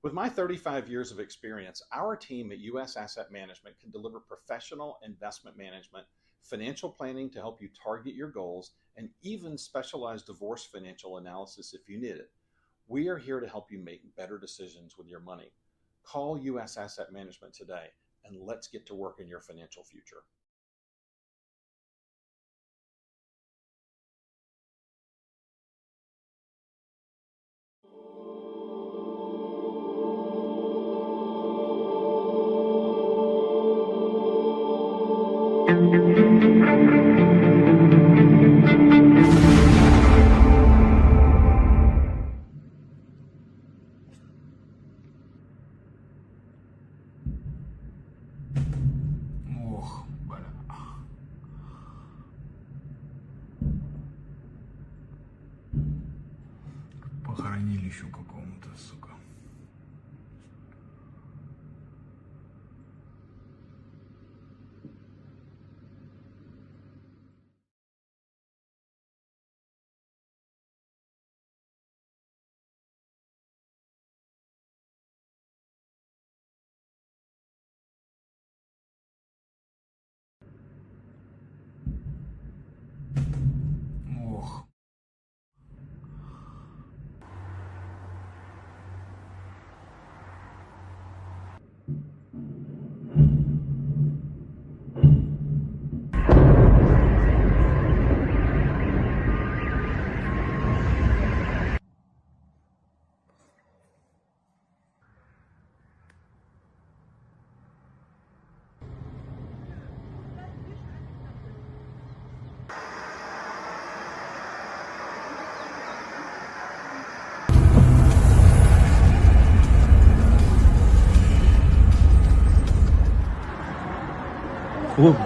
With my 35 years of experience, our team at U.S. Asset Management can deliver professional investment management, financial planning to help you target your goals, and even specialized divorce financial analysis if you need it. We are here to help you make better decisions with your money. Call U.S. Asset Management today, and let's get to work in your financial future. Хранилищу какому-то, сука. Ох.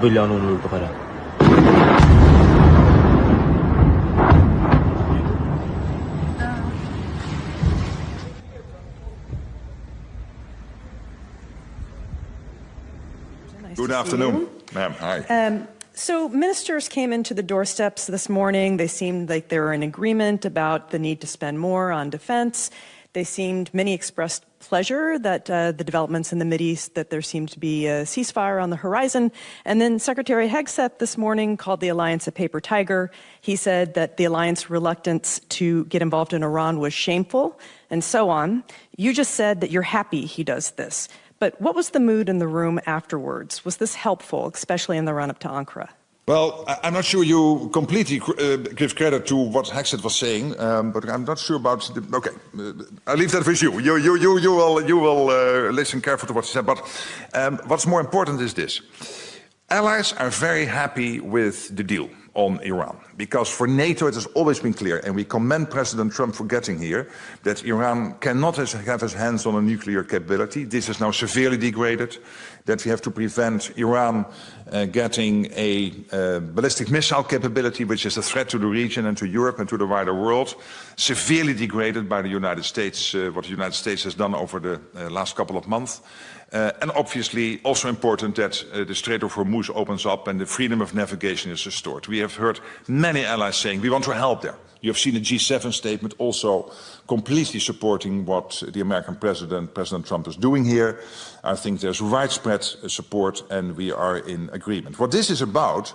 بلانون البقرة. Good afternoon, ma'am. Hi. So ministers came into the doorsteps this morning. They seemed like they were in agreement about the need to spend more on defense. Many expressed pleasure that the developments in the Mideast, that there seemed to be a ceasefire on the horizon. And then Secretary Hegseth this morning called the alliance a paper tiger. He said that the alliance's reluctance to get involved in Iran was shameful, and so on. You just said that you're happy he does this. But what was the mood in the room afterwards? Was this helpful, especially in the run-up to Ankara? Well, I'm not sure you completely give credit to what Hegseth was saying, but I'm not sure about the... Okay, I'll leave that with you. You will listen carefully to what he said. But what's more important is this. Allies are very happy with the deal on Iran, because for NATO it has always been clear, and we commend President Trump for getting here, that Iran cannot have his hands on a nuclear capability. This is now severely degraded, that we have to prevent Iran getting a ballistic missile capability, which is a threat to the region and to Europe and to the wider world, severely degraded by the United States, what the United States has done over the last couple of months. And obviously also important that the Strait of Hormuz opens up and the freedom of navigation is restored. We have heard many allies saying we want to help there. You have seen the G7 statement also completely supporting what the American President Trump, is doing here. I think there's widespread support and we are in agreement. What this is about,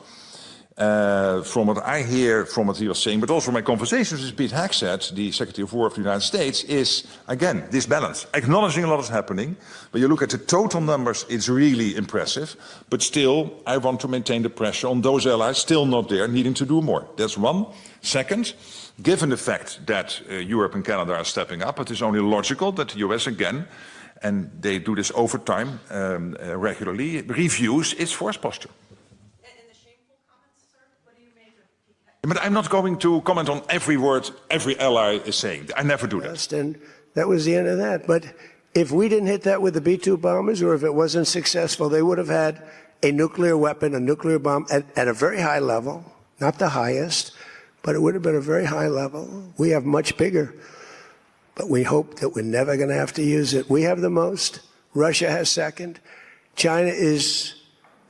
from what I hear from what he was saying, but also my conversations with Pete Hegseth, the Secretary of War of the United States, is, again, this balance. Acknowledging a lot is happening, but you look at the total numbers, it's really impressive. But still, I want to maintain the pressure on those allies still not there, needing to do more. That's one. Second, given the fact that Europe and Canada are stepping up, it is only logical that the US again, and they do this over time, regularly, reviews its force posture. But I'm not going to comment on every word every ally is saying. I never do that. And that was the end of that. But if we didn't hit that with the B-2 bombers, or if it wasn't successful, they would have had a nuclear weapon, a nuclear bomb at a very high level, not the highest, but it would have been a very high level. We have much bigger, but we hope that we're never going to have to use it. We have the most. Russia has second. China is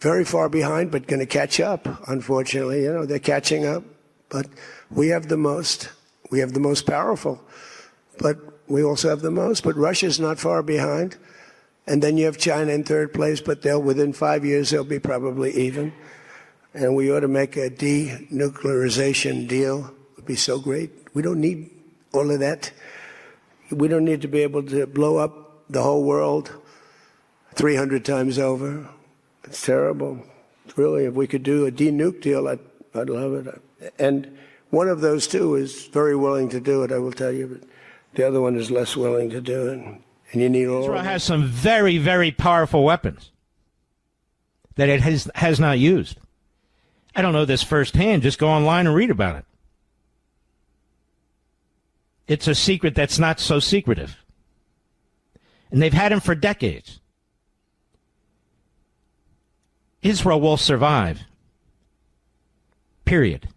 very far behind, but going to catch up, unfortunately. You know, they're catching up. But we have the most. We have the most powerful. But we also have the most, but Russia's not far behind. And then you have China in third place, but within 5 years, they'll be probably even. And we ought to make a denuclearization deal. It would be so great. We don't need all of that. We don't need to be able to blow up the whole world 300 times over. It's terrible. Really, if we could do a denuke deal, I'd love it. And one of those two is very willing to do it, I will tell you, but the other one is less willing to do it. And you need all Israel has some very, very powerful weapons that it has not used. I don't know this firsthand. Just go online and read about it. It's a secret that's not so secretive. And they've had them for decades. Israel will survive. Period.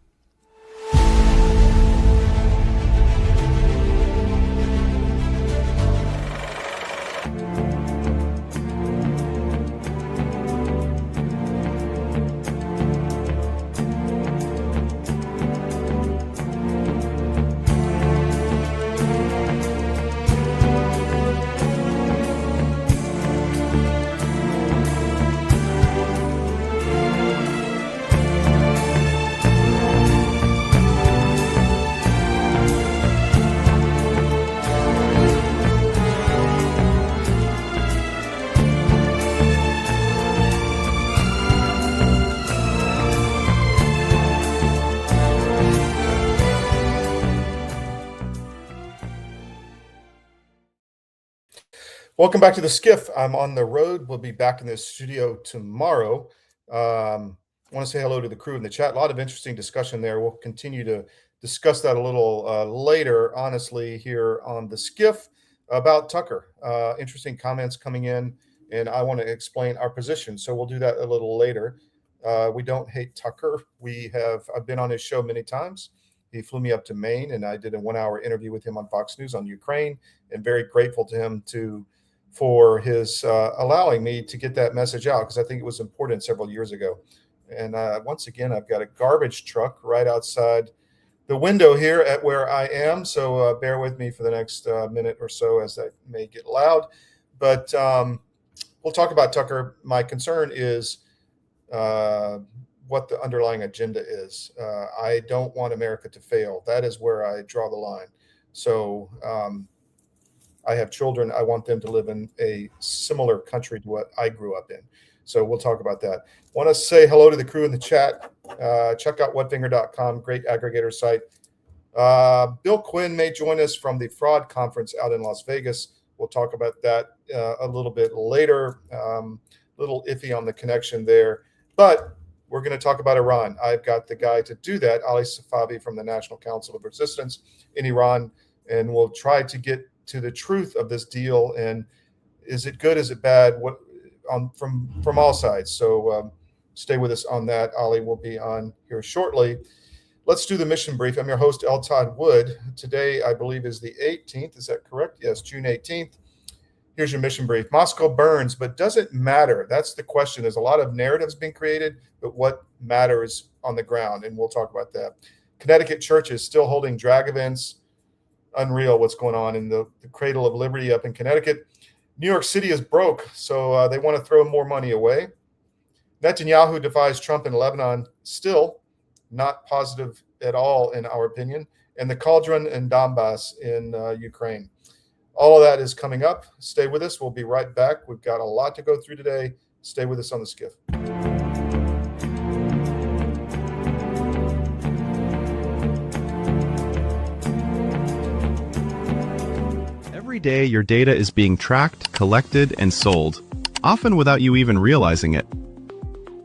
Welcome back to the SCIF. I'm on the road. We'll be back in the studio tomorrow. I want to say hello to the crew in the chat. A lot of interesting discussion there. We'll continue to discuss that a little later, honestly, here on the SCIF about Tucker. Interesting comments coming in, and I want to explain our position. So we'll do that a little later. We don't hate Tucker. I've been on his show many times. He flew me up to Maine, and I did a 1-hour interview with him on Fox News on Ukraine, and very grateful to him for his allowing me to get that message out, because I think it was important several years ago. And once again, I've got a garbage truck right outside the window here at where I am. So bear with me for the next minute or so as I may get loud. But we'll talk about Tucker. My concern is what the underlying agenda is. I don't want America to fail. That is where I draw the line. So I have children. I want them to live in a similar country to what I grew up in. So we'll talk about that. Want to say hello to the crew in the chat. Check out whatfinger.com, great aggregator site. Bill Quinn may join us from the fraud conference out in Las Vegas. We'll talk about that a little bit later. Little iffy on the connection there. But we're going to talk about Iran. I've got the guy to do that, Ali Safavi from the National Council of Resistance in Iran. And we'll try to get to the truth of this deal, and is it good, is it bad, what from all sides. So stay with us on that. Ali will be on here shortly. Let's do the mission brief. I'm your host, Todd Wood. Today, I believe, is the 18th. Is that correct? Yes, June 18th. Here's your mission brief. Moscow burns, but does it matter? That's the question. There's a lot of narratives being created, but what matters on the ground? And we'll talk about that. Connecticut churches still holding drag events. Unreal what's going on in the cradle of liberty up in Connecticut. New York City is broke, so they want to throw more money away. Netanyahu defies Trump in Lebanon, still not positive at all in our opinion. And the Cauldron and Donbass in Ukraine. All of that is coming up. Stay with us. We'll be right back. We've got a lot to go through today. Stay with us on the SCIF. Every day, your data is being tracked, collected, and sold, often without you even realizing it.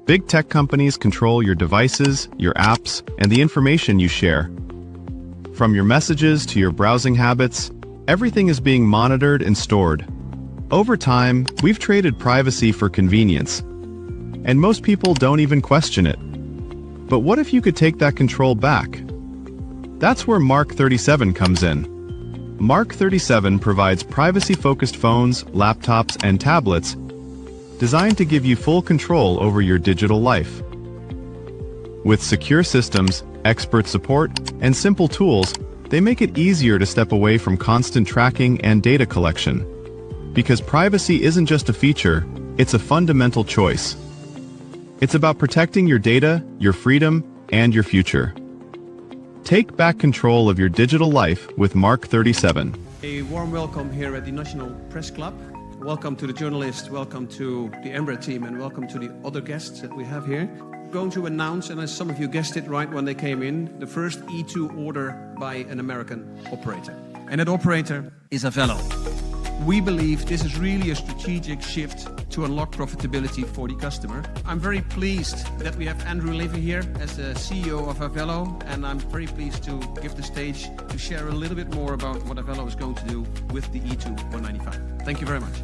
Big tech companies control your devices, your apps, and the information you share. From your messages to your browsing habits, everything is being monitored and stored. Over time, we've traded privacy for convenience, and most people don't even question it. But what if you could take that control back? That's where Mark 37 comes in. Mark 37 provides privacy-focused phones, laptops, and tablets designed to give you full control over your digital life. With secure systems, expert support, and simple tools, They make it easier to step away from constant tracking and data collection. Because privacy isn't just a feature, it's a fundamental choice. It's about protecting your data, your freedom, and your future. Take back control of your digital life with Mark 37. A warm welcome here at the National Press Club. Welcome to the journalists, welcome to the Embraer team, and welcome to the other guests that we have here. Going to announce, and as some of you guessed it right when they came in, the first E2 order by an American operator. And that operator is Avello. We believe this is really a strategic shift to unlock profitability for the customer. I'm very pleased that we have Andrew Levy here as the CEO of Avello, and I'm very pleased to give the stage to share a little bit more about what Avello is going to do with the E2 195. Thank you very much.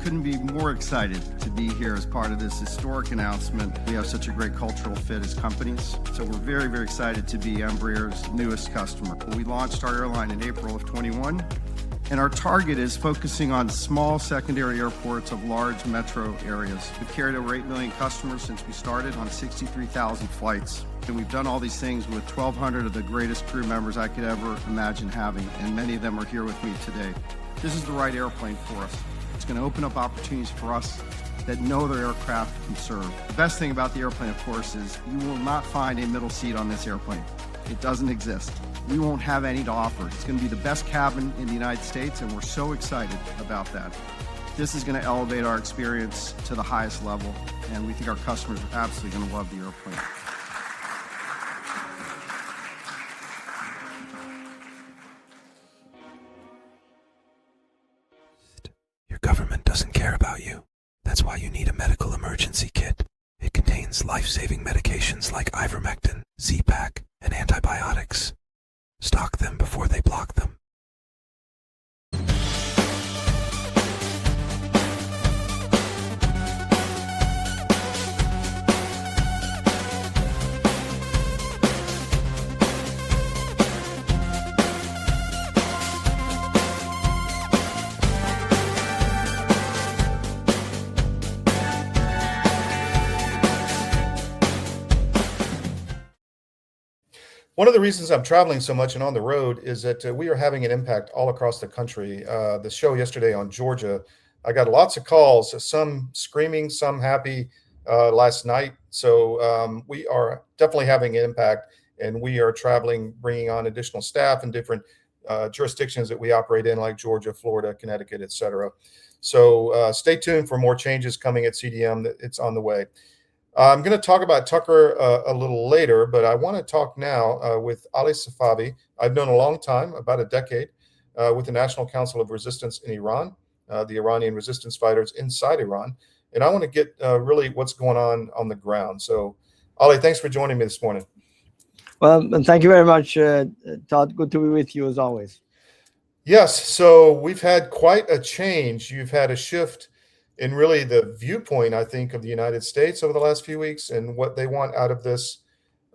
Couldn't be more excited to be here as part of this historic announcement. We have such a great cultural fit as companies, so we're very, very excited to be Embraer's newest customer. We launched our airline in April of 21, and our target is focusing on small secondary airports of large metro areas. We've carried over 8 million customers since we started on 63,000 flights. And we've done all these things with 1,200 of the greatest crew members I could ever imagine having, and many of them are here with me today. This is the right airplane for us. It's going to open up opportunities for us that no other aircraft can serve. The best thing about the airplane, of course, is you will not find a middle seat on this airplane. It doesn't exist. We won't have any to offer. It's going to be the best cabin in the United States, and we're so excited about that. This is going to elevate our experience to the highest level, and we think our customers are absolutely going to love the airplane. Your government doesn't care about you. That's why you need a medical emergency kit. It contains life-saving medications like ivermectin, Z-Pak, and antibiotics. Stock them before they block them. One of the reasons I'm traveling so much and on the road is that we are having an impact all across the country. The show yesterday on Georgia, I got lots of calls, some screaming, some happy last night. So we are definitely having an impact, and we are traveling, bringing on additional staff in different jurisdictions that we operate in, like Georgia, Florida, Connecticut, et cetera. So stay tuned for more changes coming at CDM. It's on the way. I'm going to talk about Tucker a little later, but I want to talk now with Ali Safavi. I've known a long time, about a decade, with the National Council of Resistance in Iran, the Iranian Resistance fighters inside Iran. And I want to get really what's going on the ground. So, Ali, thanks for joining me this morning. Well, thank you very much, Todd. Good to be with you as always. Yes, so we've had quite a change. You've had a shift in really the viewpoint, I think, of the United States over the last few weeks and what they want out of this.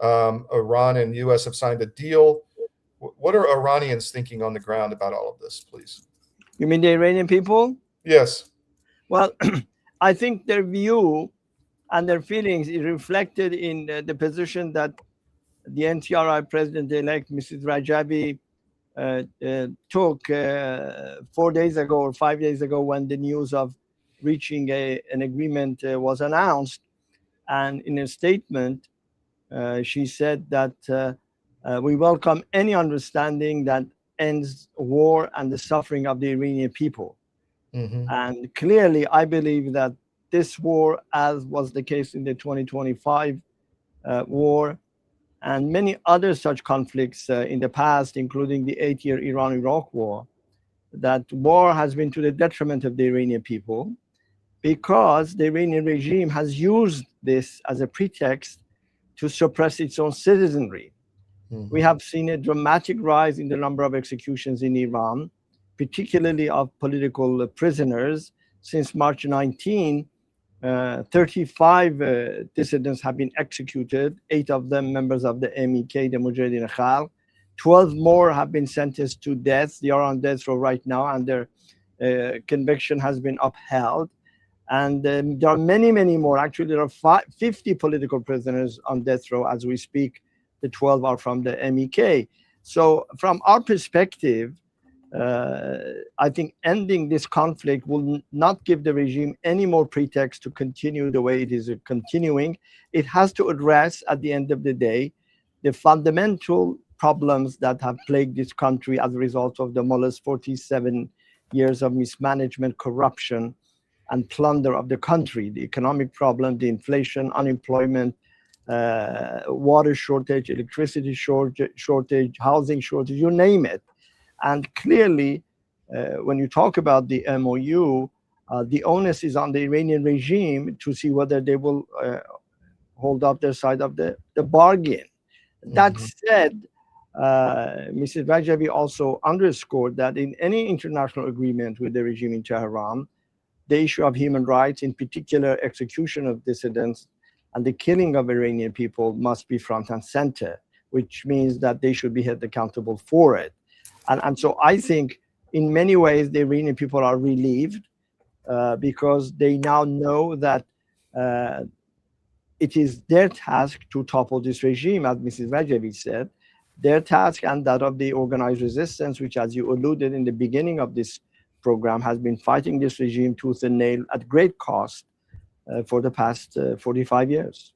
Iran and U.S. have signed a deal. What are Iranians thinking on the ground about all of this, please? You mean the Iranian people? Yes. Well, I think their view and their feelings is reflected in the position that the NTRI president-elect, Mrs. Rajabi, took 4 days ago or 5 days ago when the news of reaching an agreement was announced. And in a statement, she said that we welcome any understanding that ends war and the suffering of the Iranian people. Mm-hmm. And clearly, I believe that this war, as was the case in the 2025 war, and many other such conflicts in the past, including the 8-year Iran-Iraq war, that war has been to the detriment of the Iranian people, because the Iranian regime has used this as a pretext to suppress its own citizenry. Mm-hmm. We have seen a dramatic rise in the number of executions in Iran, particularly of political prisoners. Since March 19, 35 dissidents have been executed, 8 of them members of the MEK, the Mujahideen Khalq. 12 more have been sentenced to death. They are on death row right now, and their conviction has been upheld. And there are many, many more. Actually, there are 50 political prisoners on death row as we speak, the 12 are from the MEK. So from our perspective, I think ending this conflict will not give the regime any more pretext to continue the way it is continuing. It has to address, at the end of the day, the fundamental problems that have plagued this country as a result of the mullah's 47 years of mismanagement, corruption, and plunder of the country. The economic problem, the inflation, unemployment, water shortage, electricity shortage, housing shortage, you name it. And clearly, when you talk about the MOU, the onus is on the Iranian regime to see whether they will hold up their side of the bargain. That said, Mrs. Rajavi also underscored that in any international agreement with the regime in Tehran, the issue of human rights, in particular execution of dissidents and the killing of Iranian people, must be front and center, which means that they should be held accountable for it. And so I think in many ways the Iranian people are relieved because they now know that it is their task to topple this regime, as Mrs. Rajavi said, their task and that of the organized resistance, which, as you alluded in the beginning of this program, has been fighting this regime tooth and nail at great cost for the past 45 years.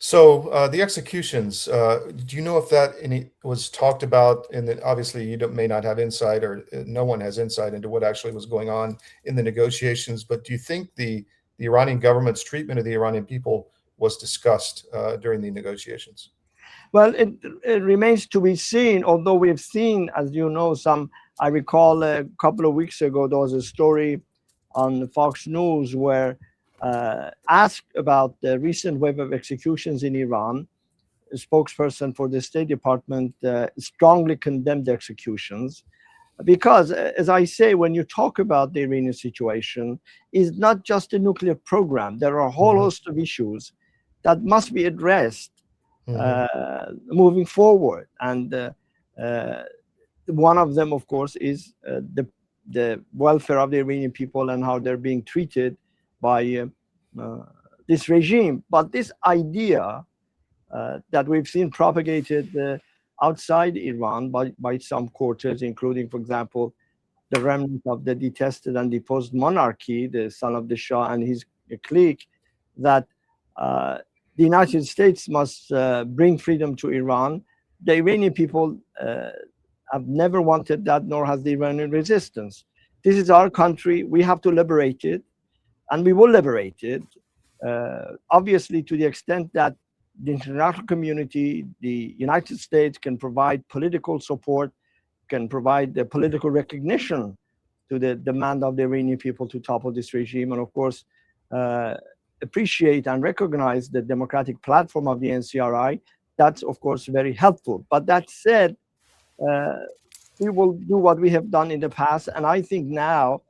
So the executions, do you know if that was talked about? And obviously, you may not have insight, or no one has insight into what actually was going on in the negotiations. But do you think the Iranian government's treatment of the Iranian people was discussed during the negotiations? Well, it remains to be seen. Although we've seen, as you know, I recall a couple of weeks ago there was a story on Fox News where asked about the recent wave of executions in Iran, a spokesperson for the State Department strongly condemned the executions because, as I say, when you talk about the Iranian situation, it's not just a nuclear program. There are a whole host of issues that must be addressed moving forward. And one of them, of course, is the welfare of the Iranian people and how they're being treated by this regime. But this idea that we've seen propagated outside Iran by some quarters, including, for example, the remnant of the detested and deposed monarchy, the son of the Shah and his clique, that the United States must bring freedom to Iran. The Iranian people have never wanted that, nor has the Iranian resistance. This is our country. We have to liberate it, and we will liberate it, obviously, to the extent that the international community, the United States, can provide political support, can provide the political recognition to the demand of the Iranian people to topple this regime, and of course, appreciate and recognize the democratic platform of the NCRI. That's, of course, very helpful. But that said, we will do what we have done in the past, and I think now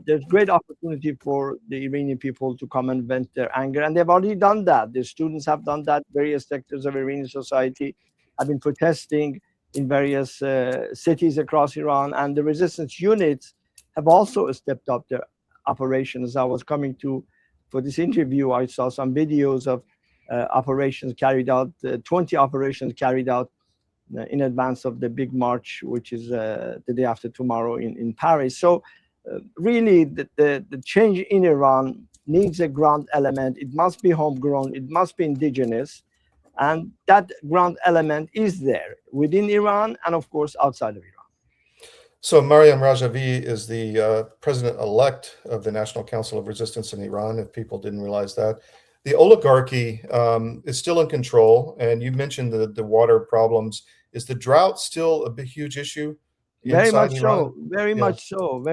there's great opportunity for the Iranian people to come and vent their anger, and they've already done that. The students have done that. Various sectors of Iranian society have been protesting in various cities across Iran, and the resistance units have also stepped up their operations. I was coming for this interview, I saw some videos of operations carried out, 20 operations carried out in advance of the big march, which is the day after tomorrow in Paris. So really, the change in Iran needs a ground element. It must be homegrown. It must be indigenous. And that ground element is there within Iran and, of course, outside of Iran. So Maryam Rajavi is the president-elect of the National Council of Resistance in Iran, if people didn't realize that. The oligarchy is still in control, and you mentioned the water problems. Is the drought still a big, huge issue? Very much so, very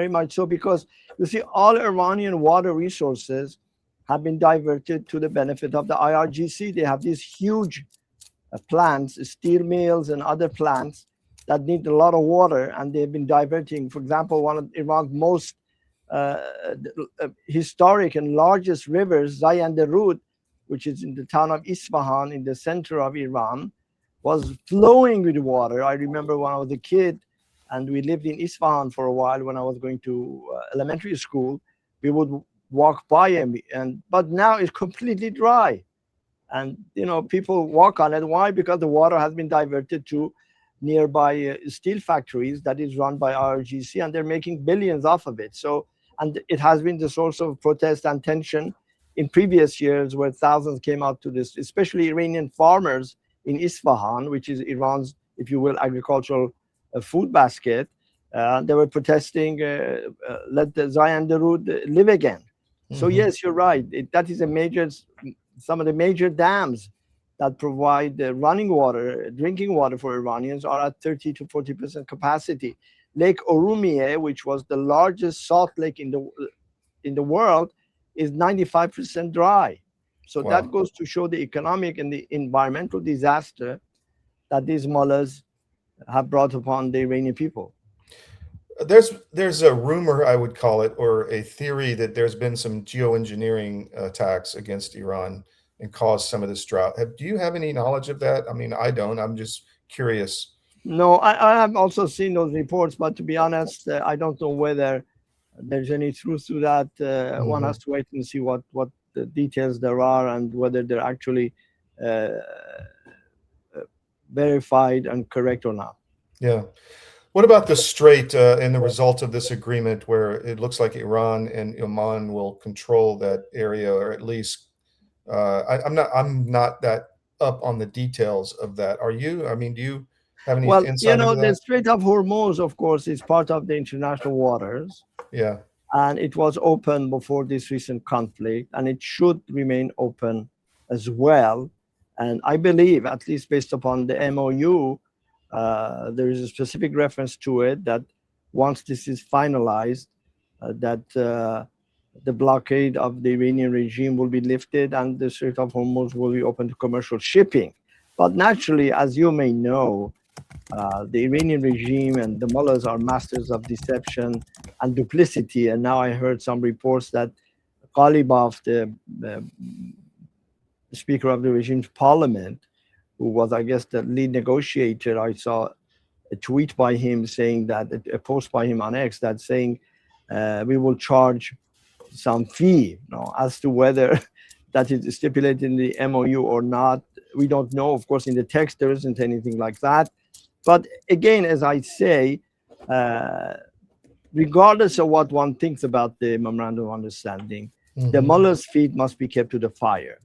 much so, because you see, all Iranian water resources have been diverted to the benefit of the IRGC. They have these huge plants, steel mills and other plants that need a lot of water, and they've been diverting. For example, one of Iran's most historic and largest rivers, Zayanderud, which is in the town of Isfahan in the center of Iran, was flowing with water. I remember when I was a kid, and we lived in Isfahan for a while when I was going to elementary school, we would walk by but now it's completely dry. And, people walk on it. Why? Because the water has been diverted to nearby steel factories that is run by IRGC, and they're making billions off of it. So, and it has been the source of protest and tension in previous years, where thousands came out to this, especially Iranian farmers in Isfahan, which is Iran's, if you will, agricultural food basket. They were protesting, let the Zayan Darud live again. So yes, you're right. That is some of the major dams that provide running water, drinking water for Iranians are at 30 to 40% capacity. Lake Urumiyeh, which was the largest salt lake in the world, is 95% dry. So that goes to show the economic and the environmental disaster that these mullahs have brought upon the Iranian people. There's a rumor, I would call it, or a theory, that there's been some geoengineering attacks against Iran and caused some of this drought. Do you have any knowledge of that? I mean, I don't. I'm just curious. No, I have also seen those reports, but to be honest, I don't know whether there's any truth to that. One has to wait and see what the details there are and whether they're actually verified and correct or not. Yeah. What about the Strait and the result of this agreement, where it looks like Iran and Oman will control that area, or at least I'm not that up on the details of that. Are you? I mean, do you have any insight into that? The Strait of Hormuz, of course, is part of the international waters. Yeah. And it was open before this recent conflict, and it should remain open as well. And I believe, at least based upon the MOU, there is a specific reference to it that once this is finalized, that the blockade of the Iranian regime will be lifted and the Strait of Hormuz will be open to commercial shipping. But naturally, as you may know, the Iranian regime and the mullahs are masters of deception and duplicity. And now I heard some reports that Ghalibaf, the Speaker of the regime's parliament, who was, I guess, the lead negotiator, I saw a tweet by him saying that, a post by him on X, that saying, we will charge some fee. As to whether that is stipulated in the MOU or not, we don't know. Of course, in the text, there isn't anything like that. But again, as I say, regardless of what one thinks about the memorandum of understanding, the mullahs' feet must be kept to the fire,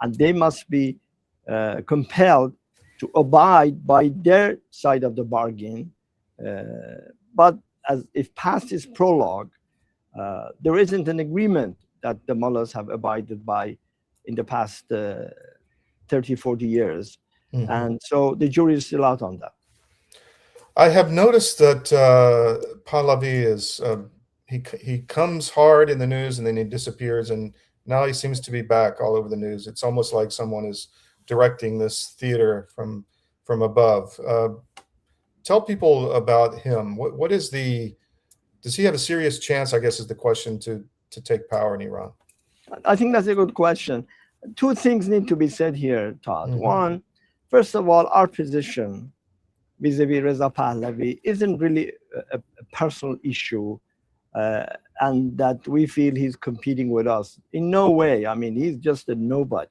and they must be compelled to abide by their side of the bargain. But as if past this prologue, there isn't an agreement that the mullahs have abided by in the past 30, 40 years. And so the jury is still out on that. I have noticed that Pahlavi is, he comes hard in the news and then he disappears, and now he seems to be back all over the news. It's almost like someone is directing this theater from above. Tell people about him. What is does he have a serious chance, I guess is the question, to take power in Iran? I think that's a good question. Two things need to be said here, Todd. One, first of all, our position vis-a-vis Reza Pahlavi isn't really a personal issue, and that we feel he's competing with us. In no way. I mean, he's just a nobody.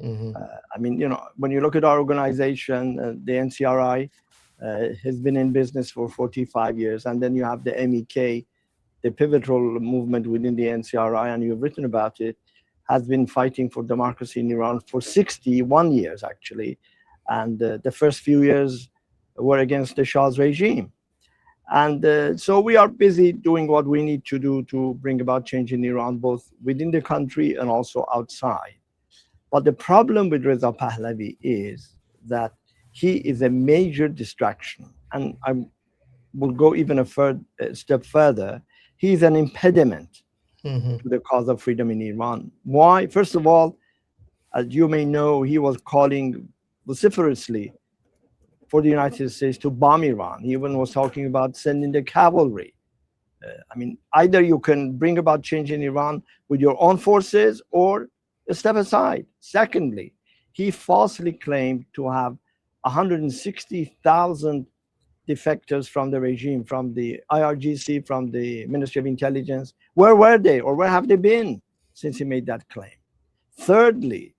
I mean, when you look at our organization, the NCRI has been in business for 45 years. And then you have the MEK, the pivotal movement within the NCRI, and you've written about it, has been fighting for democracy in Iran for 61 years, actually. And the first few years were against the Shah's regime. And so we are busy doing what we need to do to bring about change in Iran, both within the country and also outside. But the problem with Reza Pahlavi is that he is a major distraction. And I will go even a step further. He is an impediment to the cause of freedom in Iran. Why? First of all, as you may know, he was calling vociferously for the United States to bomb Iran. He even was talking about sending the cavalry. I mean, either you can bring about change in Iran with your own forces or step aside. Secondly, he falsely claimed to have 160,000 defectors from the regime, from the IRGC, from the Ministry of Intelligence. Where were they, or where have they been since he made that claim? Thirdly,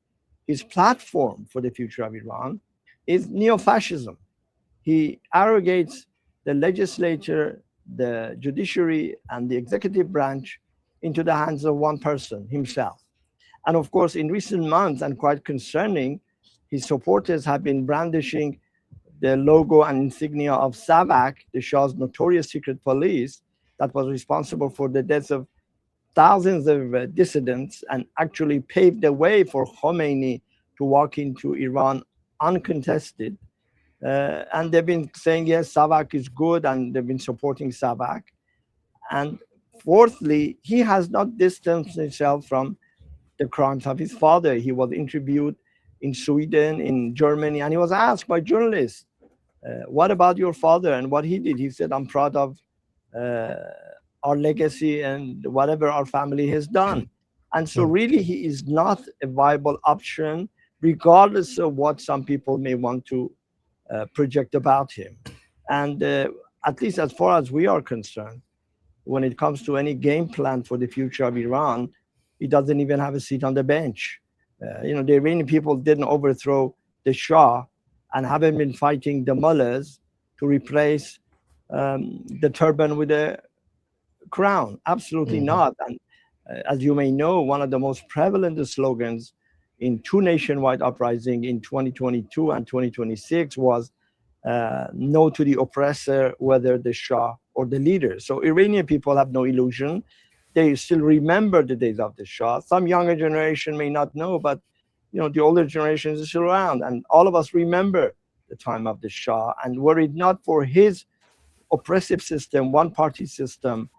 his platform for the future of Iran is neo-fascism. He arrogates the legislature, the judiciary, and the executive branch into the hands of one person, himself. And of course, in recent months, and quite concerning, his supporters have been brandishing the logo and insignia of SAVAK, the Shah's notorious secret police that was responsible for the deaths of thousands of dissidents and actually paved the way for Khomeini to walk into Iran uncontested. And they've been saying, yes, SAVAK is good, and they've been supporting SAVAK. And fourthly, he has not distanced himself from the crimes of his father. He was interviewed in Sweden, in Germany, and he was asked by journalists, what about your father and what he did? He said, I'm proud of our legacy and whatever our family has done. And so really, he is not a viable option, regardless of what some people may want to project about him. And at least as far as we are concerned, when it comes to any game plan for the future of Iran, he doesn't even have a seat on the bench. The Iranian people didn't overthrow the Shah and haven't been fighting the mullahs to replace the turban with a crown. Absolutely not. And as you may know, one of the most prevalent slogans in two nationwide uprisings in 2022 and 2026 was no to the oppressor, whether the Shah or the leader. So Iranian people have no illusion. They still remember the days of the Shah. Some younger generation may not know, but the older generation is still around. And all of us remember the time of the Shah. And were it not for his oppressive system, one-party system,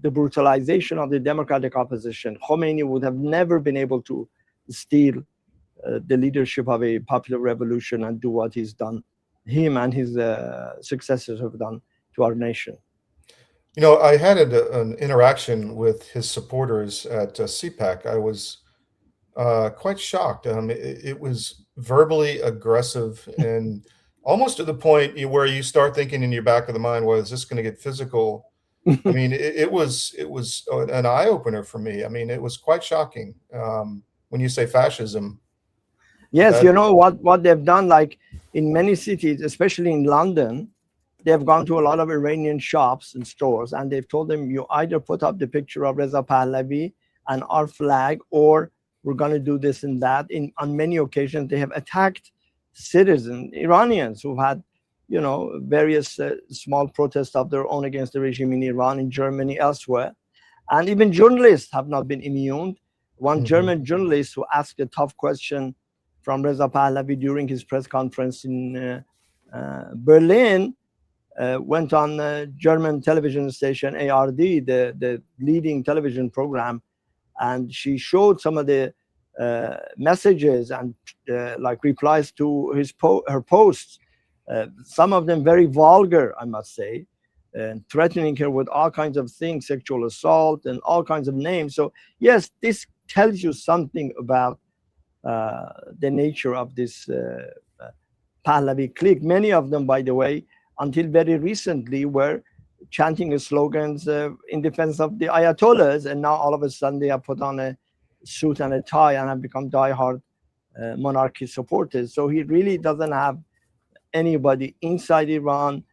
the brutalization of the democratic opposition, Khomeini would have never been able to steal the leadership of a popular revolution and do what he's done, him and his successors have done to our nation. I had an interaction with his supporters at CPAC. I was quite shocked. It was verbally aggressive and almost to the point where you start thinking in your back of the mind, well, is this going to get physical? I mean, it was an eye opener for me. I mean, it was quite shocking when you say fascism. Yes, what they've done, like in many cities, especially in London, they've gone to a lot of Iranian shops and stores, and they've told them, you either put up the picture of Reza Pahlavi and our flag, or we're going to do this and that. On many occasions, they have attacked citizens, Iranians, who had various small protests of their own against the regime in Iran, in Germany, elsewhere. And even journalists have not been immune. One German journalist who asked a tough question from Reza Pahlavi during his press conference in Berlin went on a German television station, ARD, the leading television program, and she showed some of the messages and like replies to her posts. Some of them very vulgar, I must say, and threatening her with all kinds of things, sexual assault and all kinds of names. So yes, this tells you something about the nature of this Pahlavi clique. Many of them, by the way, until very recently were chanting slogans in defense of the Ayatollahs, and now all of a sudden they have put on a suit and a tie and have become diehard monarchy supporters. So he really doesn't have anybody inside Iran.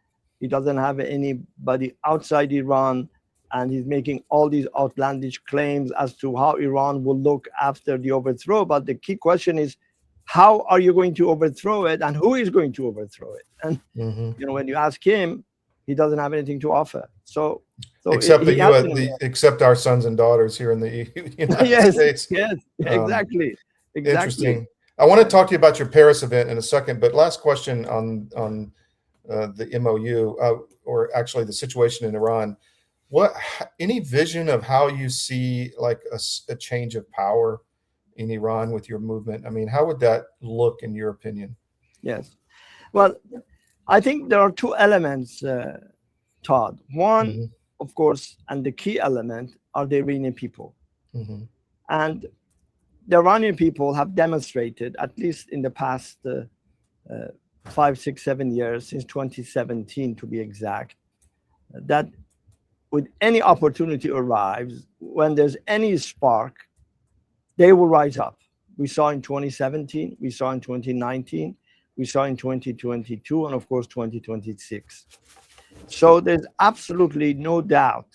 He doesn't have anybody outside Iran. And he's making all these outlandish claims as to how Iran will look after the overthrow. But the key question is, how are you going to overthrow it, and who is going to overthrow it? And when you ask him, he doesn't have anything to offer. So except except our sons and daughters here in the United States. Yes, exactly. Interesting. I want to talk to you about your Paris event in a second, but last question on the MOU, or actually the situation in Iran. Any vision of how you see like a change of power in Iran with your movement? I mean, how would that look in your opinion? Yes. Well, I think there are two elements, Todd. One, of course, and the key element are the Iranian people. And the Iranian people have demonstrated, at least in the past 5, 6, 7 years, since 2017 to be exact, that with any opportunity arrives, when there's any spark, they will rise up. We saw in 2017, we saw in 2019, we saw in 2022, and of course 2026. So there's absolutely no doubt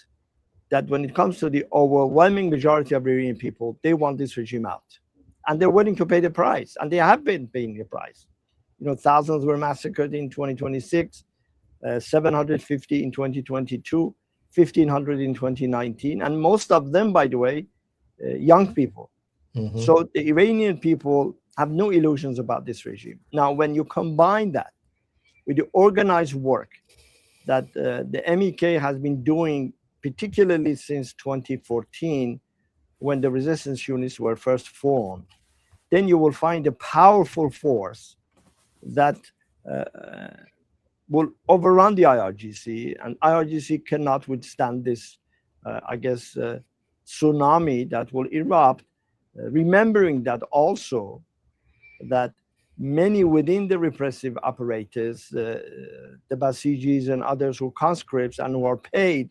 that when it comes to the overwhelming majority of Iranian people, they want this regime out. And they're willing to pay the price. And they have been paying the price. You know, thousands were massacred in 2026, 750 in 2022, 1,500 in 2019. And most of them, by the way, young people. Mm-hmm. So the Iranian people have no illusions about this regime. Now, when you combine that with the organized work that the MEK has been doing, particularly since 2014, when the resistance units were first formed, then you will find a powerful force that will overrun the IRGC, and IRGC cannot withstand this, tsunami that will erupt, remembering that also that many within the repressive apparatus, the Basijis and others who are conscripts and who are paid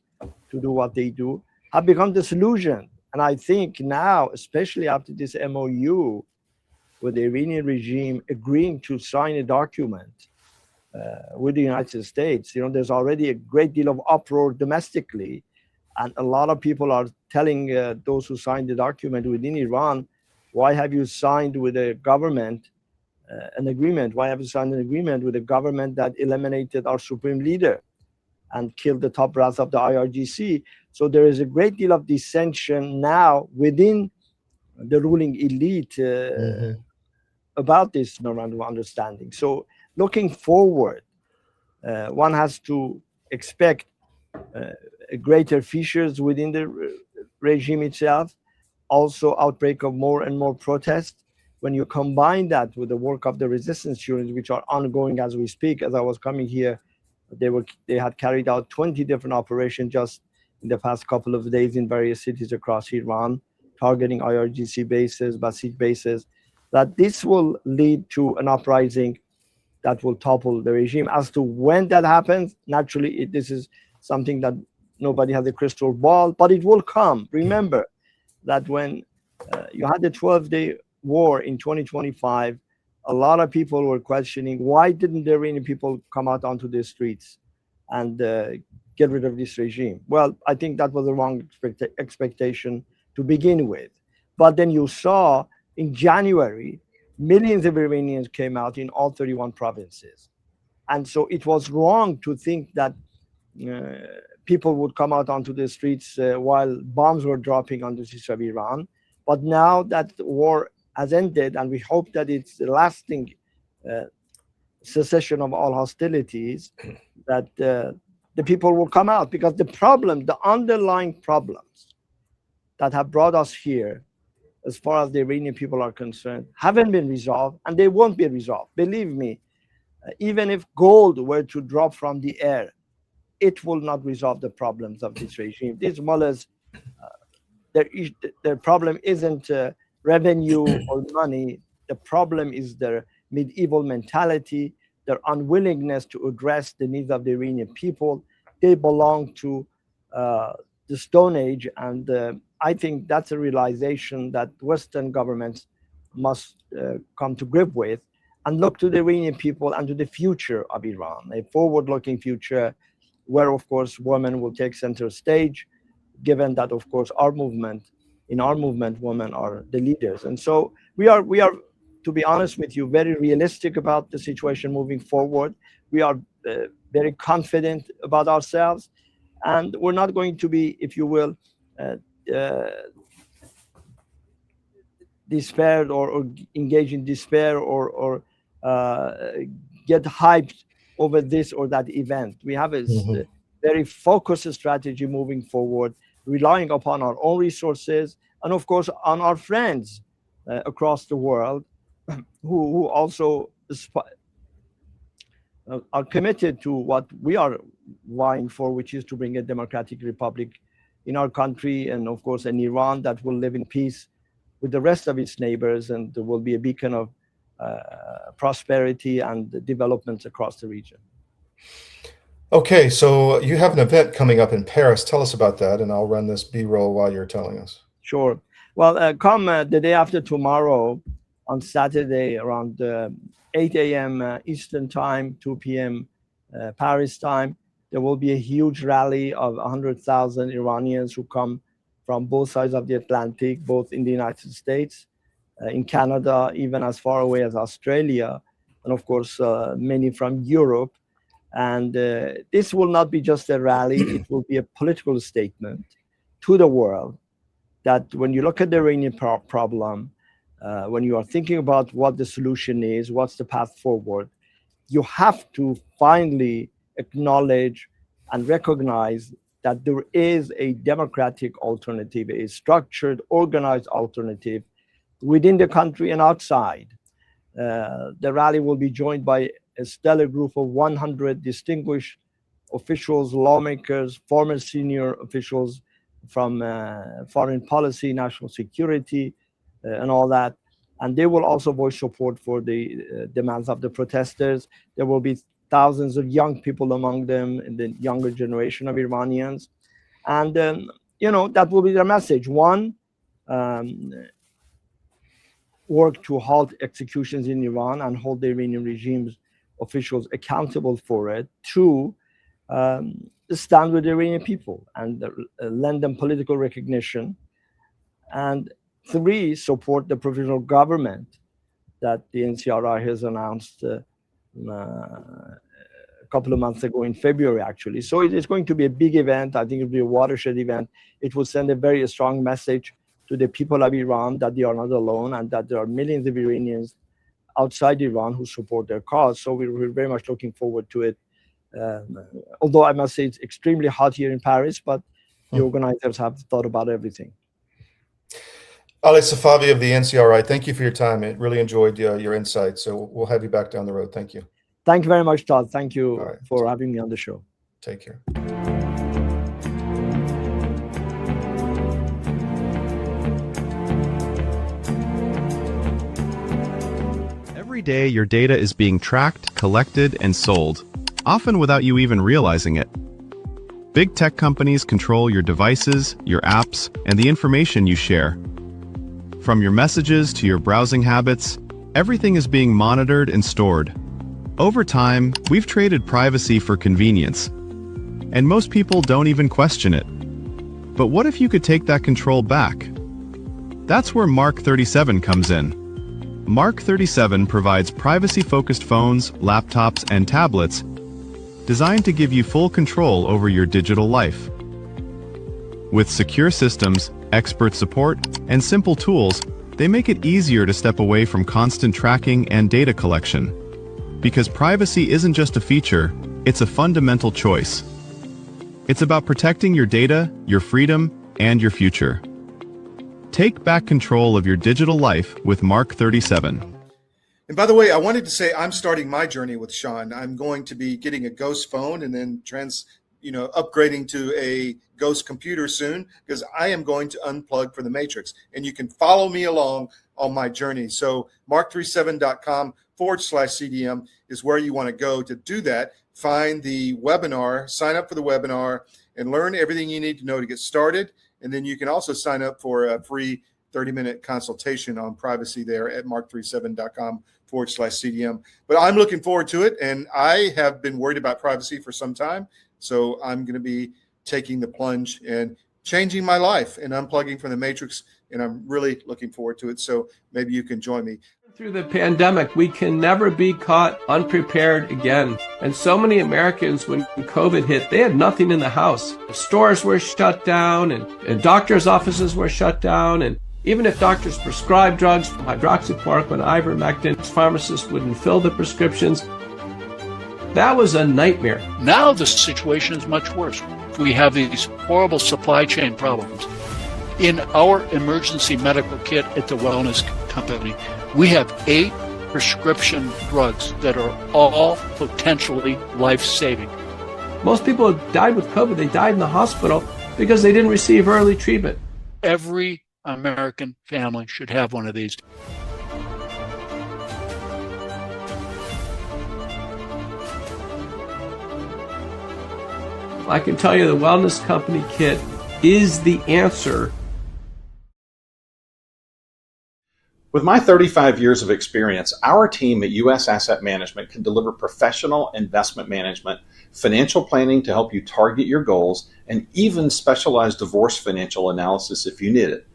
to do what they do, have become disillusioned. And I think now, especially after this MOU, with the Iranian regime agreeing to sign a document with the United States, you know, there's already a great deal of uproar domestically. And a lot of people are telling those who signed the document within Iran, why have you signed with a government an agreement? Why have you signed an agreement with a government that eliminated our supreme leader and killed the top brass of the IRGC? So there is a great deal of dissension now within the ruling elite about this memorandum of understanding. So looking forward, one has to expect greater fissures within the regime itself, also outbreak of more and more protests. When you combine that with the work of the resistance units, which are ongoing as we speak, as I was coming here, they had carried out 20 different operations just in the past couple of days in various cities across Iran, targeting IRGC bases, Basij bases, that this will lead to an uprising that will topple the regime. As to when that happens, naturally, this is something that nobody has a crystal ball, but it will come. Remember that when you had the 12-day war in 2025, a lot of people were questioning, why didn't the Iranian people come out onto the streets and get rid of this regime? Well, I think that was the wrong expectation to begin with. But then you saw in January, millions of Iranians came out in all 31 provinces. And so it was wrong to think that people would come out onto the streets while bombs were dropping on the streets of Iran. But now that the war has ended, and we hope that it's the lasting cessation of all hostilities, that the people will come out. Because the problem, the underlying problems that have brought us here, as far as the Iranian people are concerned, haven't been resolved, and they won't be resolved. Believe me, even if gold were to drop from the air, it will not resolve the problems of this regime. These mullahs, their problem isn't revenue or money. The problem is their medieval mentality, their unwillingness to address the needs of the Iranian people. They belong to the Stone Age, and I think that's a realization that Western governments must come to grip with and look to the Iranian people and to the future of Iran, a forward-looking future where, of course, women will take center stage, given that, of course, in our movement, women are the leaders. And so we are, to be honest with you, very realistic about the situation moving forward. We are very confident about ourselves, and we're not going to be, if you will, despaired or engage in despair or get hyped over this or that event. We have a very focused strategy moving forward, relying upon our own resources and, of course, on our friends across the world who also are committed to what we are vying for, which is to bring a democratic republic in our country, and of course in Iran that will live in peace with the rest of its neighbors, and there will be a beacon of prosperity and developments across the region. Okay, so you have an event coming up in Paris. Tell us about that, and I'll run this B-roll while you're telling us. Sure. Well, come the day after tomorrow, on Saturday around 8 a.m. Eastern Time, 2 p.m. Paris time. There will be a huge rally of 100,000 Iranians who come from both sides of the Atlantic, both in the United States, in Canada, even as far away as Australia, and of course, many from Europe. And this will not be just a rally, it will be a political statement to the world that when you look at the Iranian problem, when you are thinking about what the solution is, what's the path forward, you have to finally acknowledge and recognize that there is a democratic alternative, a structured, organized alternative within the country and outside. The rally will be joined by a stellar group of 100 distinguished officials, lawmakers, former senior officials from foreign policy, national security, and all that. And they will also voice support for the demands of the protesters. There will be thousands of young people among them, in the younger generation of Iranians. And, that will be their message. One, work to halt executions in Iran and hold the Iranian regime's officials accountable for it. Two, stand with the Iranian people and lend them political recognition. And three, support the provisional government that the NCRI has announced a couple of months ago in February, actually. So it is going to be a big event. I think it will be a watershed event. It will send a very strong message to the people of Iran that they are not alone and that there are millions of Iranians outside Iran who support their cause. So we're very much looking forward to it. Although I must say it's extremely hot here in Paris, but the organizers have thought about everything. Ali Safavi of the NCRI, thank you for your time. I really enjoyed your insights. So we'll have you back down the road. Thank you. Thank you very much, Todd. Thank you for having me on the show. Take care. Every day, your data is being tracked, collected, and sold, often without you even realizing it. Big tech companies control your devices, your apps, and the information you share. From your messages to your browsing habits, everything is being monitored and stored. Over time, we've traded privacy for convenience, and most people don't even question it. But what if you could take that control back? That's where Mark 37 comes in. Mark 37 provides privacy-focused phones, laptops, and tablets designed to give you full control over your digital life. With secure systems, expert support, and simple tools, they make it easier to step away from constant tracking and data collection. Because privacy isn't just a feature, it's a fundamental choice. It's about protecting your data, your freedom, and your future. Take back control of your digital life with Mark 37. And by the way, I wanted to say I'm starting my journey with Sean. I'm going to be getting a Ghost phone and then upgrading to a Ghost computer soon, because I am going to unplug for the Matrix. And you can follow me along on my journey. So mark37.com/CDM is where you want to go to do that. Find the webinar, sign up for the webinar, and learn everything you need to know to get started. And then you can also sign up for a free 30-minute consultation on privacy there at mark37.com/CDM. But I'm looking forward to it, and I have been worried about privacy for some time. So I'm going to be taking the plunge and changing my life and unplugging from the Matrix, and I'm really looking forward to it. So maybe you can join me. Through the pandemic, we can never be caught unprepared again. And so many Americans, when COVID hit, they had nothing in the house. Stores were shut down, and doctors' offices were shut down. And even if doctors prescribed drugs, hydroxychloroquine, ivermectin, pharmacists wouldn't fill the prescriptions. That was a nightmare. Now the situation is much worse. We have these horrible supply chain problems. In our emergency medical kit at the Wellness Company, we have 8 prescription drugs that are all potentially life-saving. Most people who died with COVID, they died in the hospital because they didn't receive early treatment. Every American family should have one of these. I can tell you the Wellness Company kit is the answer. With my 35 years of experience, our team at U.S. Asset Management can deliver professional investment management, financial planning to help you target your goals, and even specialized divorce financial analysis if you need it.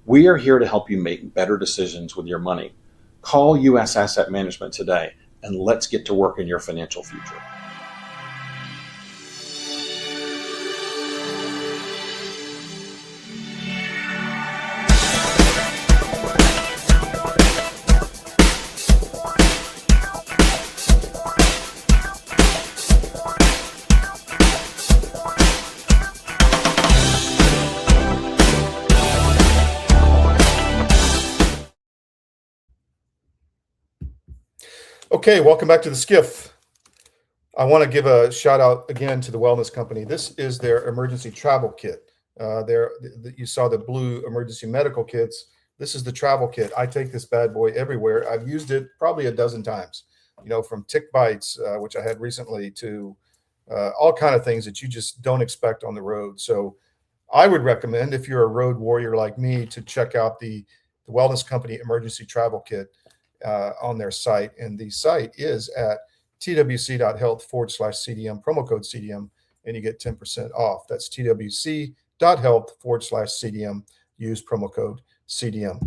We are here to help you make better decisions with your money. Call U.S. Asset Management today, and let's get to work in your financial future. Okay, welcome back to the SCIF. I want to give a shout out again to the Wellness Company. This is their emergency travel kit. You saw the blue emergency medical kits. This is the travel kit. I take this bad boy everywhere. I've used it probably a dozen times, from tick bites, which I had recently, to all kind of things that you just don't expect on the road. So I would recommend, if you're a road warrior like me, to check out the Wellness Company emergency travel kit on their site. And the site is at twc.health/CDM, promo code CDM, and you get 10% off. That's twc.health/CDM, use promo code CDM.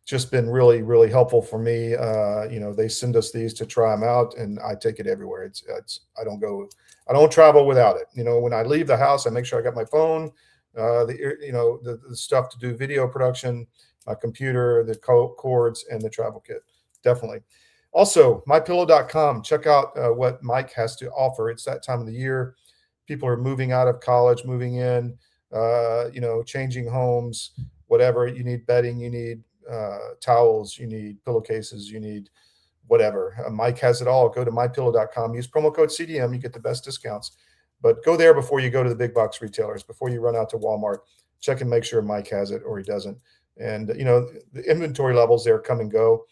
Just been really, really helpful for me. They send us these to try them out, and I take it everywhere. I don't travel without it. When I leave the house, I make sure I got my phone, the stuff to do video production, my computer, the cords, and the travel kit. Definitely. Also, mypillow.com. Check out what Mike has to offer. It's that time of the year. People are moving out of college, moving in, changing homes, whatever. You need bedding, you need towels, you need pillowcases, you need whatever. Mike has it all. Go to mypillow.com. Use promo code CDM. You get the best discounts. But go there before you go to the big box retailers, before you run out to Walmart. Check and make sure Mike has it or he doesn't. And, the inventory levels there come and go,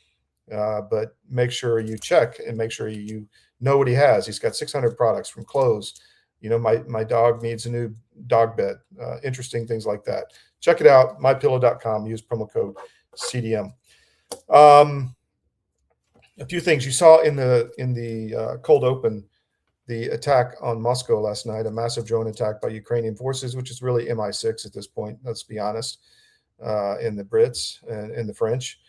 but make sure you check and make sure you know what he has. He's got 600 products, from clothes. My dog needs a new dog bed, interesting things like that. Check it out, mypillow.com. Use promo code CDM. A few things you saw in the cold open, the attack on Moscow last night, a massive drone attack by Ukrainian forces, which is really MI6 at this point, let's be honest. In the Brits and the French.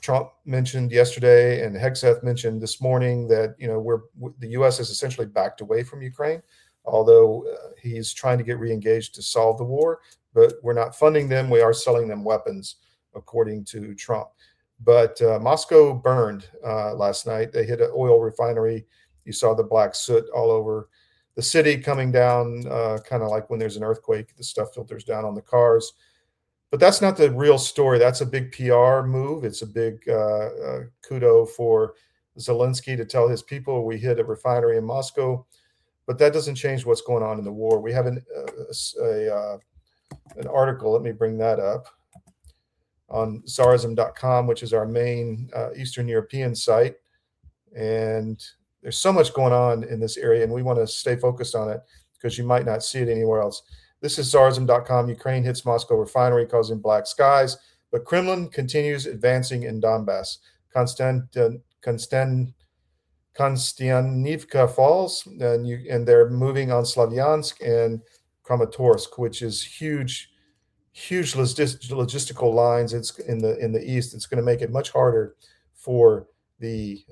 Trump mentioned yesterday, and Hegseth mentioned this morning, that the U.S. has essentially backed away from Ukraine, although he's trying to get re-engaged to solve the war. But we're not funding them; we are selling them weapons, according to Trump. But Moscow burned last night. They hit an oil refinery. You saw the black soot all over the city coming down, kind of like when there's an earthquake, the stuff filters down on the cars. But that's not the real story. That's a big PR move. It's a big kudo for Zelensky to tell his people we hit a refinery in Moscow. But that doesn't change what's going on in the war. We have an article, let me bring that up, on Tsarism.com, which is our main Eastern European site. And there's so much going on in this area, and we want to stay focused on it because you might not see it anywhere else. This is Tsarism.com. Ukraine hits Moscow refinery, causing black skies, but Kremlin continues advancing in Donbass. Konstantinivka falls, and they're moving on Slavyansk and Kramatorsk, which is huge logistical lines. It's in the east. It's going to make it much harder for the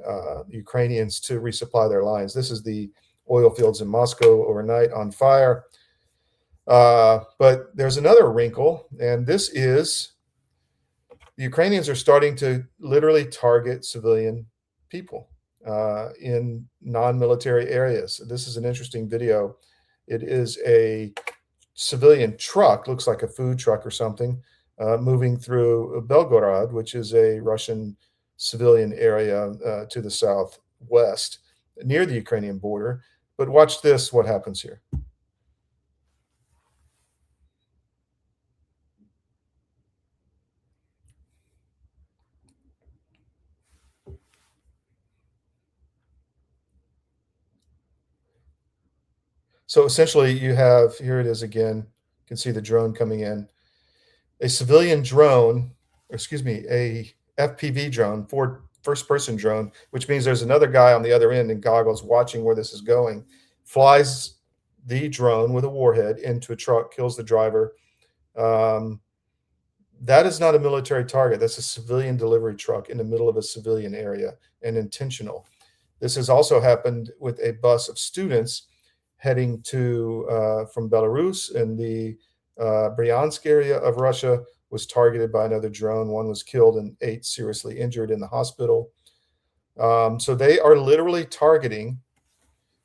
Ukrainians to resupply their lines. This is the oil fields in Moscow overnight on fire. But there's another wrinkle, and this is the Ukrainians are starting to literally target civilian people in non-military areas. This is an interesting video. It is a civilian truck, looks like a food truck or something, moving through Belgorod, which is a Russian civilian area to the southwest near the Ukrainian border. But watch this, what happens here. So essentially you have, here it is again, you can see the drone coming in, a civilian drone a FPV drone, first-person drone, which means there's another guy on the other end in goggles watching where this is going, flies the drone with a warhead into a truck, kills the driver. That is not a military target. That's a civilian delivery truck in the middle of a civilian area, and intentional. This has also happened with a bus of students heading to from Belarus, and the Bryansk area of Russia was targeted by another drone. One was killed and 8 seriously injured in the hospital. So they are literally targeting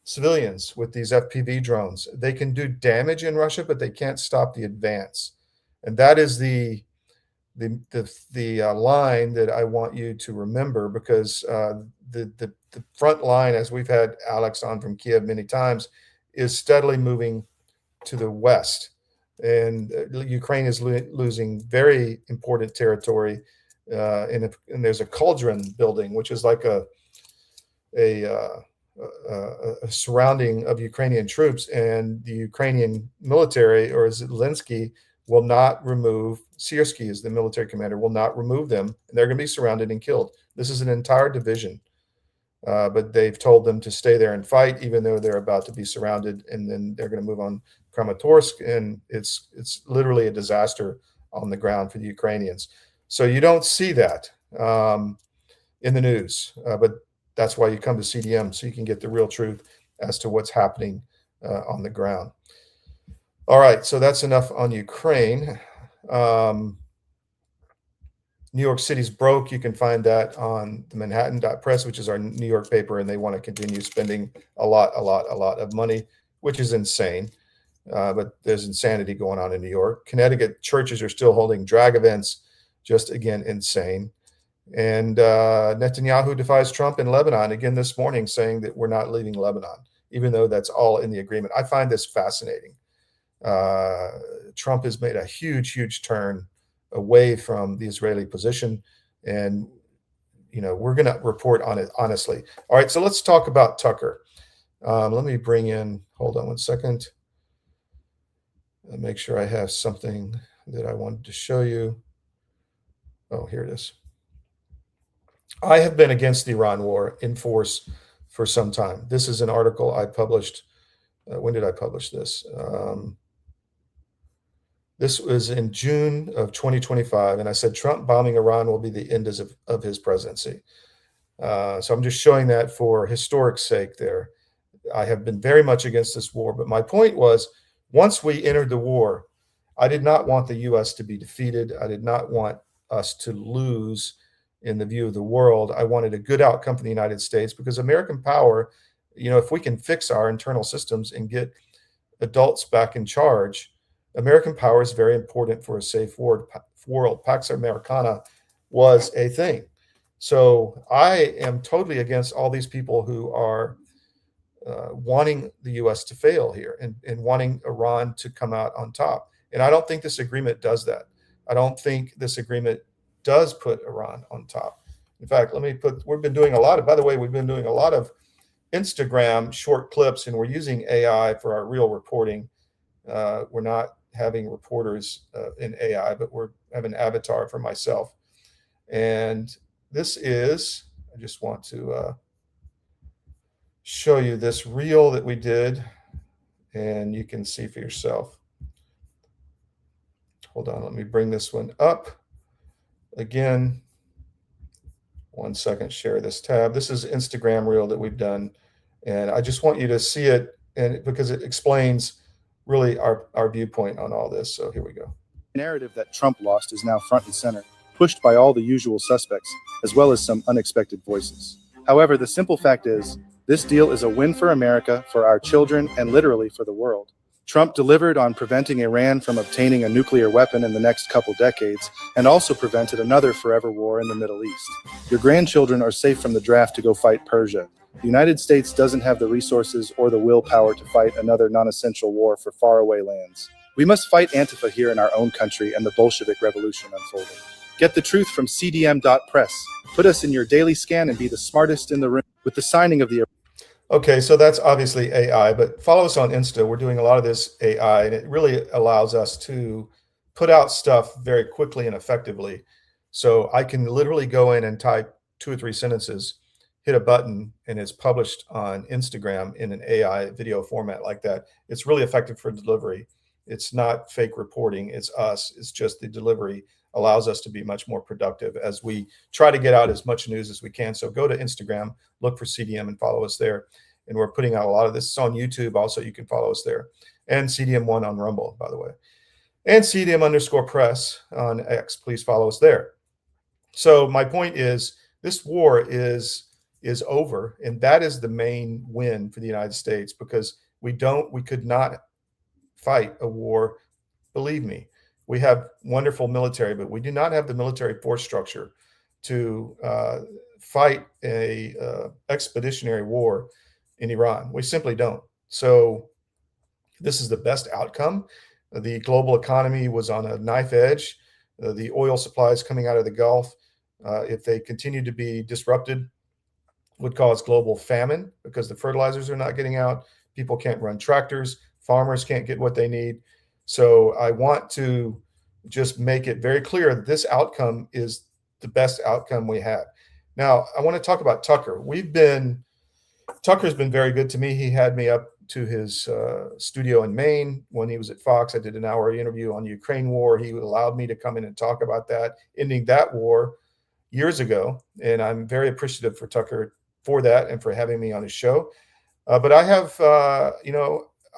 civilians with these FPV drones. They can do damage in Russia, but they can't stop the advance. And that is the line that I want you to remember, because the front line, as we've had Alex on from Kiev many times, is steadily moving to the west. And Ukraine is losing very important territory. And there's a Cauldron building, which is like a surrounding of Ukrainian troops, and the Ukrainian military, or Zelensky, will not remove, Siersky is the military commander, will not remove them, and they're going to be surrounded and killed. This is an entire division, but they've told them to stay there and fight, even though they're about to be surrounded, and then they're going to move on Kramatorsk, and it's literally a disaster on the ground for the Ukrainians. So you don't see that in the news, but that's why you come to CDM, so you can get the real truth as to what's happening on the ground. All right, so that's enough on Ukraine. New York City's broke. You can find that on the Manhattan.press, which is our New York paper, and they want to continue spending a lot of money, which is insane. But there's insanity going on in New York. Connecticut churches are still holding drag events, just again, insane. And Netanyahu defies Trump in Lebanon again this morning, saying that we're not leaving Lebanon, even though that's all in the agreement. I find this fascinating. Trump has made a huge turn away from the Israeli position, and we're going to report on it honestly. All right, so let's talk about Tucker. Let me bring in, hold on one second, and make sure I have something that I wanted to show you. Oh, here it is. I have been against the Iran war in force for some time. This is an article I published. When did I publish this? This was in June of 2025, and I said Trump bombing Iran will be the end of his presidency. So I'm just showing that for historic sake there. I have been very much against this war, but my point was, once we entered the war, I did not want the U.S. to be defeated. I did not want us to lose in the view of the world. I wanted a good outcome for the United States, because American power, if we can fix our internal systems and get adults back in charge, American power is very important for a safe world. Pax Americana was a thing. So I am totally against all these people who are wanting the U.S. to fail here and wanting Iran to come out on top. And I don't think this agreement does that. I don't think this agreement does put Iran on top. In fact, we've been doing a lot of, by the way, we've been doing a lot of Instagram short clips, and we're using AI for our real reporting. We're not having reporters in AI, but we're having an avatar for myself. And this is, I just want to show you this reel that we did, and you can see for yourself. Hold on, let me bring this one up. Again, 1 second, share this tab. This is Instagram reel that we've done, and I just want you to see it, and because it explains really our viewpoint on all this. So here we go. The narrative that Trump lost is now front and center, pushed by all the usual suspects, as well as some unexpected voices. However, the simple fact is, this deal is a win for America, for our children, and literally for the world. Trump delivered on preventing Iran from obtaining a nuclear weapon in the next couple decades, and also prevented another forever war in the Middle East. Your grandchildren are safe from the draft to go fight Persia. The United States doesn't have the resources or the willpower to fight another non-essential war for faraway lands. We must fight Antifa here in our own country and the Bolshevik Revolution unfolding. Get the truth from CDM.press. Put us in your daily scan and be the smartest in the room with the signing of the... Okay, so that's obviously AI, but follow us on Insta. We're doing a lot of this AI, and it really allows us to put out stuff very quickly and effectively. So I can literally go in and type 2 or 3 sentences, hit a button, and it's published on Instagram in an AI video format like that. It's really effective for delivery. It's not fake reporting. It's us. It's just the delivery allows us to be much more productive as we try to get out as much news as we can. So go to Instagram, look for CDM and follow us there. And we're putting out a lot of this. It's on YouTube also. You can follow us there. And CDM1 on Rumble, by the way. And CDM_press on X. Please follow us there. So my point is, this war is over, and that is the main win for the United States, because we could not fight a war. Believe me, we have wonderful military, but we do not have the military force structure to fight a expeditionary war in Iran. We simply don't. So this is the best outcome. The global economy was on a knife edge. The oil supplies coming out of the Gulf, if they continue to be disrupted, would cause global famine because the fertilizers are not getting out. People can't run tractors. Farmers can't get what they need. So I want to just make it very clear that this outcome is the best outcome we have. Now, I want to talk about Tucker. Tucker's been very good to me. He had me up to his studio in Maine when he was at Fox. I did an hour interview on the Ukraine war. He allowed me to come in and talk about that, ending that war years ago. And I'm very appreciative for Tucker for that and for having me on his show. But I have,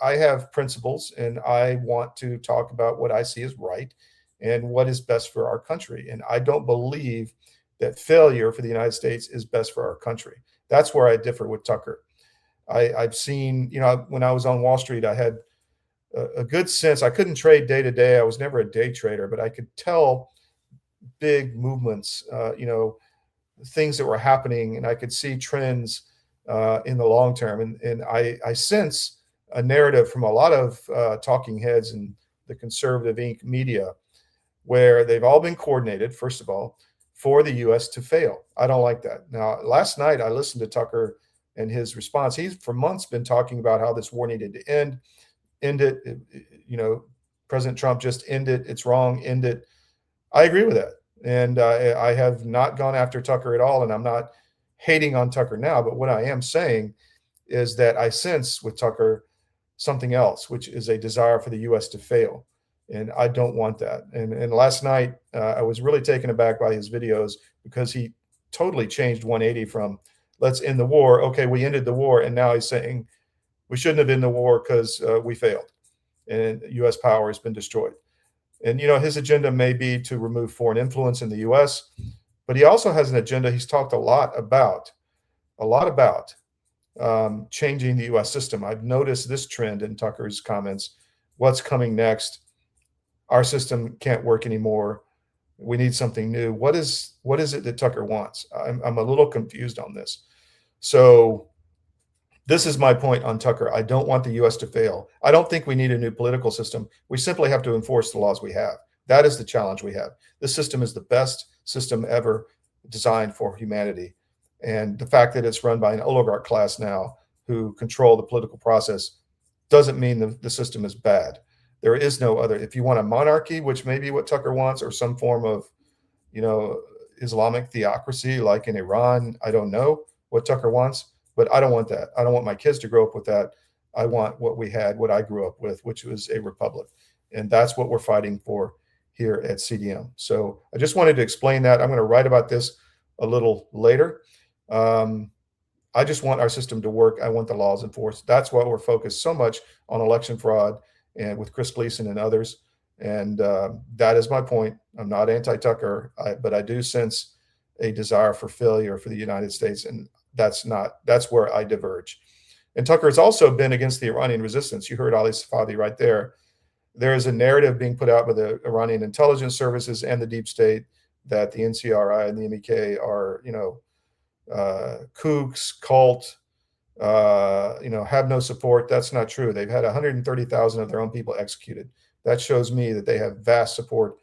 I have principles, and I want to talk about what I see as right and what is best for our country. And I don't believe that failure for the United States is best for our country. That's where I differ with Tucker. I've seen, when I was on Wall Street, I had a good sense. I couldn't trade day to day. I was never a day trader, but I could tell big movements, things that were happening, and I could see trends in the long term. And I sense a narrative from a lot of talking heads in the conservative Inc. media where they've all been coordinated, first of all, for the U.S. to fail. I don't like that. Now, last night I listened to Tucker and his response. He's for months been talking about how this war needed to end it. President Trump just end it. It's wrong. End it. I agree with that. And I have not gone after Tucker at all. And I'm not hating on Tucker now. But what I am saying is that I sense with Tucker something else, which is a desire for the U.S. to fail. And I don't want that. And last night, I was really taken aback by his videos because he totally changed 180 from let's end the war. Okay, we ended the war. And now he's saying we shouldn't have ended the war because we failed and U.S. power has been destroyed. And, his agenda may be to remove foreign influence in the U.S., but he also has an agenda. He's talked a lot about changing the U.S. system. I've noticed this trend in Tucker's comments. What's coming next? Our system can't work anymore. We need something new. What is it that Tucker wants? I'm a little confused on this. So this is my point on Tucker. I don't want the U.S. to fail. I don't think we need a new political system. We simply have to enforce the laws we have. That is the challenge we have. This system is the best system ever designed for humanity. And the fact that it's run by an oligarch class now who control the political process doesn't mean the system is bad. There is no other. If you want a monarchy, which may be what Tucker wants, or some form of, Islamic theocracy like in Iran, I don't know what Tucker wants, but I don't want that. I don't want my kids to grow up with that. I want what I grew up with, which was a republic. And that's what we're fighting for here at CDM. So I just wanted to explain that. I'm going to write about this a little later. I just want our system to work. I want the laws enforced. That's why we're focused so much on election fraud and with Chris Gleason and others. And that is my point. I'm not anti-Tucker, but I do sense a desire for failure for the United States. And that's where I diverge. And Tucker has also been against the Iranian resistance. You heard Ali Safavi right there. There is a narrative being put out by the Iranian intelligence services and the deep state that the NCRI and the MEK are, kooks, cult, have no support. That's not true. They've had 130,000 of their own people executed. That shows me that they have vast support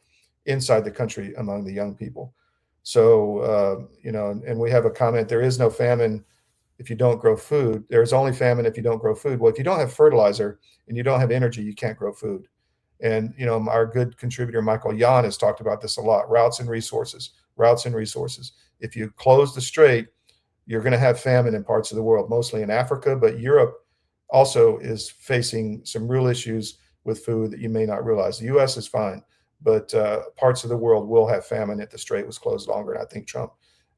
inside the country among the young people. So, and we have a comment, there is no famine if you don't grow food. There's only famine if you don't grow food. Well, if you don't have fertilizer and you don't have energy, you can't grow food. And, you know, our good contributor, Michael Yan, has talked about this a lot, routes and resources, routes and resources. If you close the strait, you're going to have famine in parts of the world, mostly in Africa, but Europe also is facing some real issues with food that you may not realize. The U.S. is fine, but parts of the world will have famine if the strait was closed longer. And I think Trump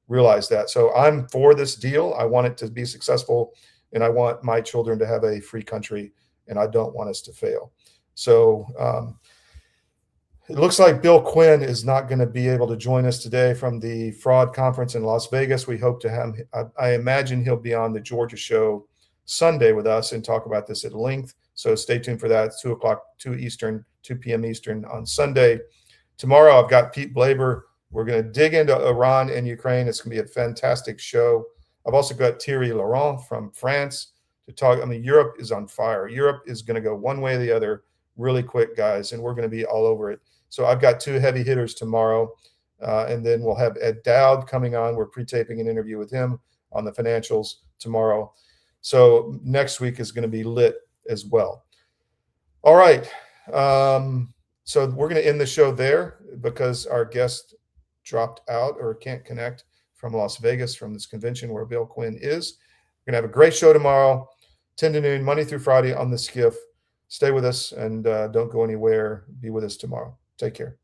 realized that. So I'm for this deal. I want it to be successful, and I want my children to have a free country, and I don't want us to fail. So it looks like Bill Quinn is not going to be able to join us today from the fraud conference in Las Vegas. We hope to have, I imagine he'll be on the Georgia show Sunday with us and talk about this at length. So stay tuned for that. It's 2 p.m. Eastern on Sunday. Tomorrow, I've got Pete Blaber. We're going to dig into Iran and Ukraine. It's going to be a fantastic show. I've also got Thierry Laurent from France to talk. I mean, Europe is on fire. Europe is going to go one way or the other really quick, guys, and we're going to be all over it. So I've got 2 heavy hitters tomorrow, and then we'll have Ed Dowd coming on. We're pre-taping an interview with him on the financials tomorrow. So next week is going to be lit as well. All right. So we're going to end the show there because our guest dropped out or can't connect from Las Vegas from this convention where Bill Quinn is. We're going to have a great show tomorrow, 10 to noon, Monday through Friday on the SCIF. Stay with us and don't go anywhere. Be with us tomorrow. Take care.